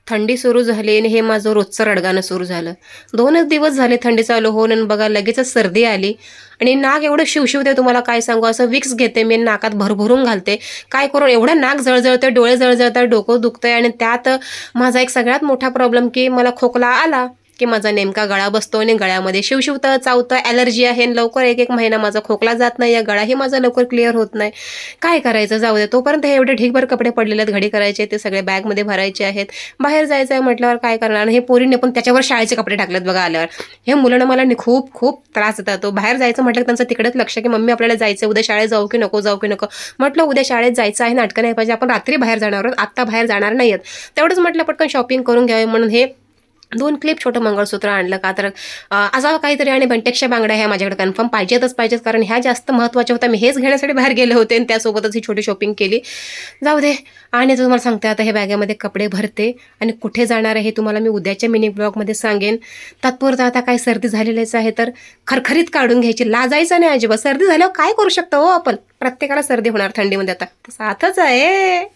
थंडी सुरू झाली आणि हे माझं रोजचं रडगाणं सुरू झालं. 2च दिवस झाले थंडी चालू होऊन आणि बघा लगेचच सर्दी आली आणि नाक एवढं शिवशिवते तुम्हाला काय सांगू. असं विक्स घेते मी, नाकात भरभरून घालते. काय करू, एवढं नाक जळजळतं, डोळे जळजळतात, डोकं दुखतंय. आणि त्यात माझा एक सगळ्यात मोठा प्रॉब्लेम की मला खोकला आला की माझा नेमका गळा बसतो आणि गळ्यामध्ये शिवशिवतं, चावतं, ॲलर्जी आहे आणि लवकर 1-1 महिना माझा खोकला जात नाही, या गळाही माझा लवकर क्लिअर होत नाही. काय करायचं, जाऊ दे. तोपर्यंत हे एवढे ढीगभर कपडे पडलेले आहेत, घडी करायचे, ते सगळे बॅगमध्ये भरायचे आहेत. बाहेर जायचं आहे म्हटल्यावर काय करणार. आणि हे पोरीने पण त्याच्यावर शाळेचे कपडे टाकलेत बघा आल्यावर. हे मुलांना मला खूप खूप त्रास देतात. तो बाहेर जायचं म्हटलं की त्यांचं तिकडेच लक्ष की मम्मी आपल्याला जायचं, उद्या शाळेत जाऊ की नको, जाऊ की नको. म्हटलं उद्या शाळेत जायचं आहे, नाटकं नाही पाहिजे, आपण रात्री बाहेर जाणार आहोत, आत्ता बाहेर जाणार नाही आहेत. तेवढंच म्हटलं पटकन शॉपिंग करून घ्यावे म्हणून हे 2 क्लिप छोटं मंगळसूत्र आणलं. का तर असावं काहीतरी. आणि बेंटेक्सच्या बांगड्या ह्या माझ्याकडे कन्फर्म पाहिजेत, कारण ह्या जास्त महत्त्वाच्या होत्या. मी हेच घेण्यासाठी बाहेर गेले होते आणि त्यासोबतच ही छोटी शॉपिंग केली. जाऊ दे. आणि तुम्हाला सांगते आता हे बॅगेमध्ये कपडे भरते आणि कुठे जाणार आहे हे तुम्हाला मी उद्याच्या मिनी ब्लॉगमध्ये सांगेन. तात्पुरतं आता काय सर्दी झालेलीच आहे तर खरखरीत काढून घ्यायची, लाजायचं नाही अजिबात. सर्दी झाल्यावर काय करू शकतो हो आपण, प्रत्येकाला सर्दी होणार थंडीमध्ये, आता साथच आहे.